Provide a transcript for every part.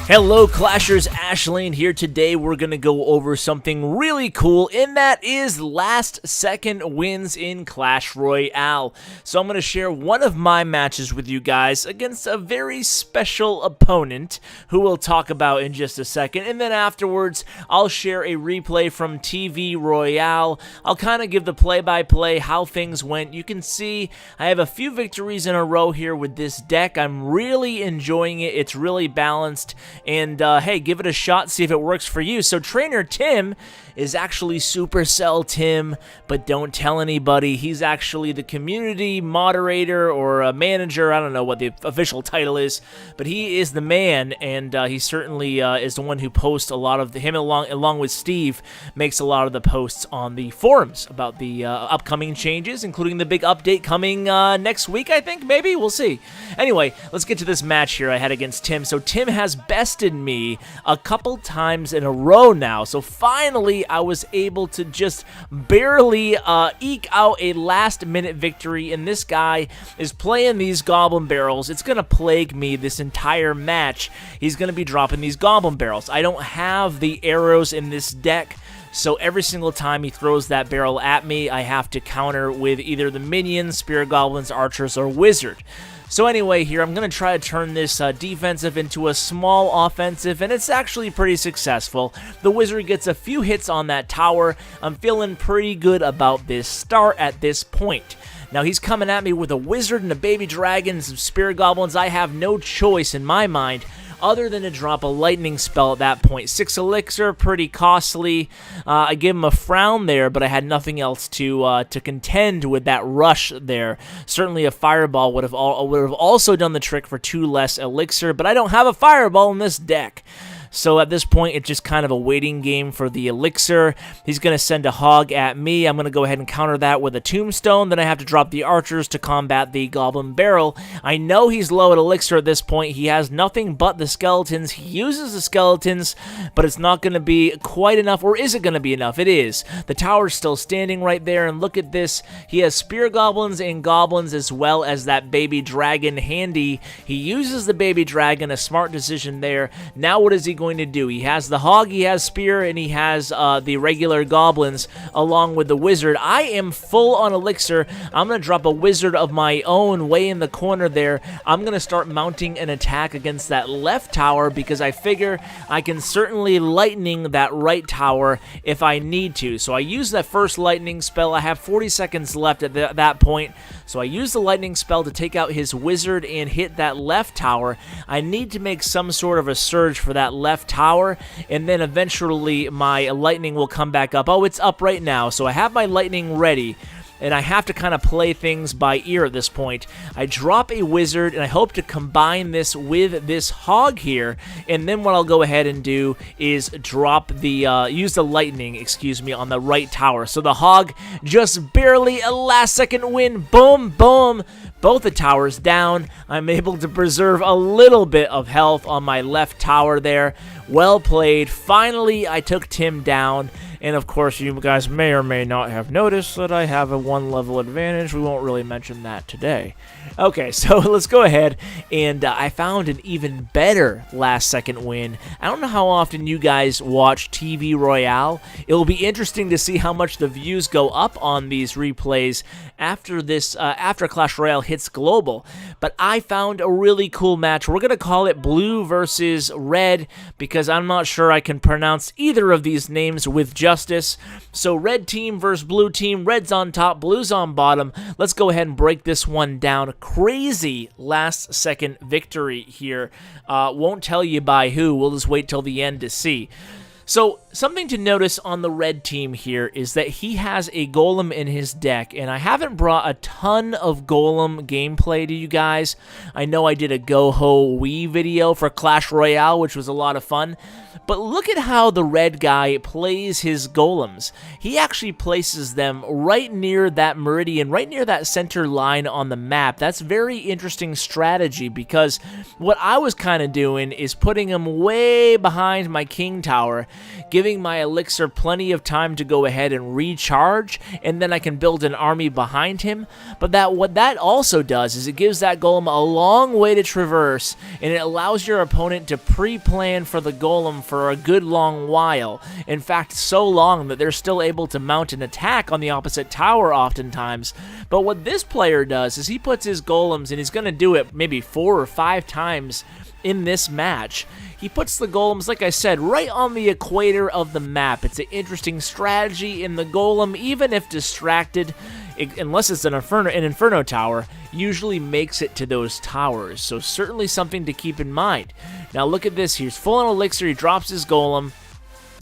Hello Clashers, Ashlane here. Today we're going to go over something really cool, and that is last second wins in Clash Royale. So I'm going to share one of my matches with you guys against a very special opponent who we'll talk about in just a second, and then afterwards I'll share a replay from TV Royale. I'll kind of give the play-by-play how things went. You can see I have a few victories in a row here with this deck. I'm really enjoying it. It's really balanced. And, hey, give it a shot, see if it works for you. So Trainer Tim is actually Supercell Tim, but don't tell anybody. He's actually the community moderator or a manager. I don't know what the official title is, but he is the man, and he certainly is the one who posts a lot of him along with Steve, makes a lot of the posts on the forums about the upcoming changes, including the big update coming next week, I think, maybe? We'll see. Anyway, let's get to this match here I had against Tim. So Tim has bested me a couple times in a row now, so finally I was able to just barely eke out a last-minute victory, and this guy is playing these Goblin Barrels. It's going to plague me this entire match. He's going to be dropping these Goblin Barrels. I don't have the arrows in this deck, so every single time he throws that barrel at me, I have to counter with either the minions, Spirit Goblins, Archers, or Wizard. So anyway, here I'm going to try to turn this defensive into a small offensive, and it's actually pretty successful. The Wizard gets a few hits on that tower. I'm feeling pretty good about this start at this point. Now he's coming at me with a Wizard and a Baby Dragon and some Spirit Goblins. I have no choice in my mind other than to drop a lightning spell at that point. 6 elixir, pretty costly. I gave him a frown there, but I had nothing else to contend with that rush there. Certainly a fireball would have also done the trick for 2 less elixir, but I don't have a fireball in this deck. So at this point, it's just kind of a waiting game for the elixir. He's going to send a hog at me. I'm going to go ahead and counter that with a tombstone. Then I have to drop the archers to combat the goblin barrel. I know he's low at elixir at this point. He has nothing but the skeletons. He uses the skeletons, but it's not going to be quite enough. Or is it going to be enough? It is. The tower's still standing right there, and look at this. He has spear goblins and goblins as well as that baby dragon handy. He uses the baby dragon, a smart decision there. Now what is he going to do? He has the hog, he has spear, and he has the regular goblins along with the wizard. I am full on elixir. I'm going to drop a wizard of my own way in the corner there. I'm going to start mounting an attack against that left tower because I figure I can certainly lightning that right tower if I need to. So I use that first lightning spell. I have 40 seconds left at that point. So I use the lightning spell to take out his wizard and hit that left tower. I need to make some sort of a surge for that left tower, and then eventually my lightning will come back up. Oh, it's up right now, so I have my lightning ready, and I have to kind of play things by ear at this point. I drop a wizard, and I hope to combine this with this hog here, and then what I'll go ahead and do is drop the, use the lightning, excuse me, on the right tower. So the hog just barely a last second win. Boom, boom. Both the towers down. I'm able to preserve a little bit of health on my left tower there. Well played. Finally, I took Tim down. And of course, you guys may or may not have noticed that I have a 1-level advantage. We won't really mention that today. Okay, so let's go ahead, and I found an even better last-second win. I don't know how often you guys watch TV Royale. It will be interesting to see how much the views go up on these replays after this, after Clash Royale hits global. But I found a really cool match. We're gonna call it Blue versus Red because I'm not sure I can pronounce either of these names with justice. So Red team versus Blue team. Red's on top, Blue's on bottom. Let's go ahead and break this one down. Crazy last-second victory here. Won't tell you by who. We'll just wait till the end to see. So, something to notice on the red team here is that he has a Golem in his deck, and I haven't brought a ton of Golem gameplay to you guys. I know I did a Go-Ho-Wee video for Clash Royale, which was a lot of fun, but look at how the red guy plays his Golems. He actually places them right near that meridian, right near that center line on the map. That's very interesting strategy because what I was kind of doing is putting him way behind my King Tower giving my elixir plenty of time to go ahead and recharge, and then I can build an army behind him. But what that also does is it gives that golem a long way to traverse, and it allows your opponent to pre-plan for the golem for a good long while. In fact, so long that they're still able to mount an attack on the opposite tower oftentimes. But what this player does is he puts his golems, and he's going to do it maybe 4 or 5 times in this match. He puts the golems, like I said, right on the equator of the map. It's an interesting strategy, and the golem, even if distracted, unless it's an inferno tower, usually makes it to those towers. So certainly something to keep in mind. Now look at this. He's full on elixir. He drops his golem.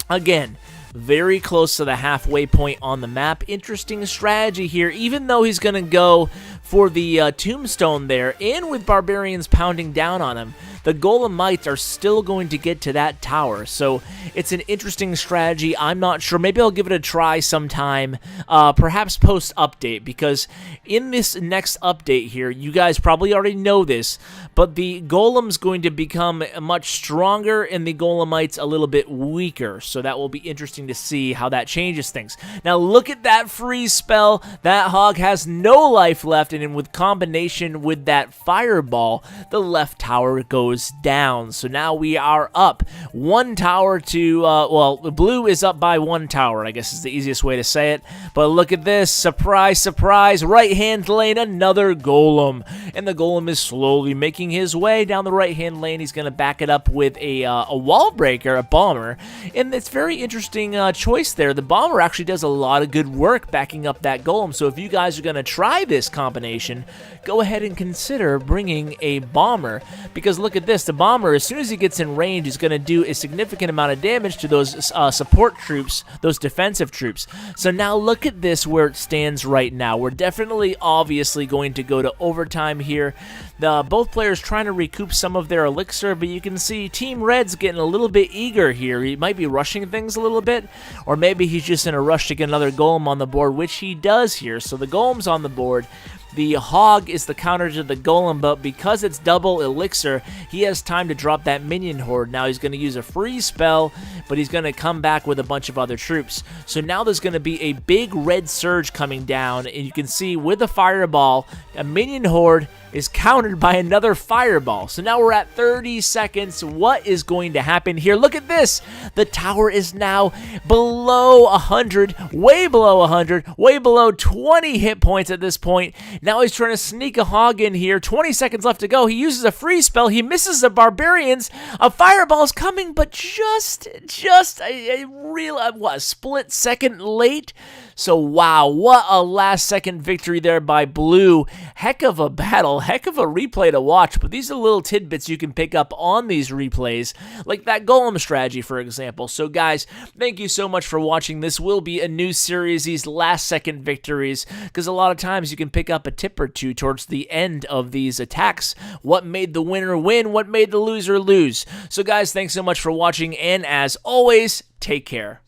Again, very close to the halfway point on the map. Interesting strategy here, even though he's going to go for the tombstone there, and with barbarians pounding down on him, the golemites are still going to get to that tower. So it's an interesting strategy. I'm not sure. Maybe I'll give it a try sometime, perhaps post-update, because in this next update here, you guys probably already know this, but the golem's going to become much stronger and the golemites a little bit weaker. So that will be interesting to see how that changes things. Now look at that freeze spell. That hog has no life left, and with combination with that fireball, the left tower goes down. So now we are up 1 tower to, well, blue is up by 1 tower, I guess is the easiest way to say it. But look at this. Surprise, surprise. Right-hand lane, another golem. And the golem is slowly making his way down the right-hand lane. He's going to back it up with a wall breaker, a bomber. And it's very interesting choice there. The bomber actually does a lot of good work backing up that golem. So if you guys are going to try this combination, go ahead and consider bringing a bomber, because look at this. The bomber, as soon as he gets in range, is going to do a significant amount of damage to those support troops, those defensive troops. So now look at this where it stands right now. We're definitely obviously going to go to overtime here. Both players trying to recoup some of their elixir, but you can see Team Red's getting a little bit eager here. He might be rushing things a little bit, or maybe he's just in a rush to get another golem on the board, which he does here. So the golem's on the board. The hog is the counter to the golem, but because it's double elixir, he has time to drop that minion horde. Now he's going to use a freeze spell, but he's going to come back with a bunch of other troops. So now there's going to be a big red surge coming down, and you can see with the fireball, a minion horde is countered by another fireball. So now we're at 30 seconds. What is going to happen here? Look at this. The tower is now below 100, way below 100, way below 20 hit points at this point. Now he's trying to sneak a hog in here. 20 seconds left to go. He uses a free spell. He misses the barbarians. A fireball is coming, but just a real, what, split second late. So wow, what a last second victory there by blue. Heck of a battle, heck of a replay to watch, but these are little tidbits you can pick up on these replays, like that golem strategy, for example. So guys, thank you so much for watching. This will be a new series, these last second victories, because a lot of times you can pick up a tip or two towards the end of these attacks. What made the winner win? What made the loser lose? So guys, thanks so much for watching, and as always, take care.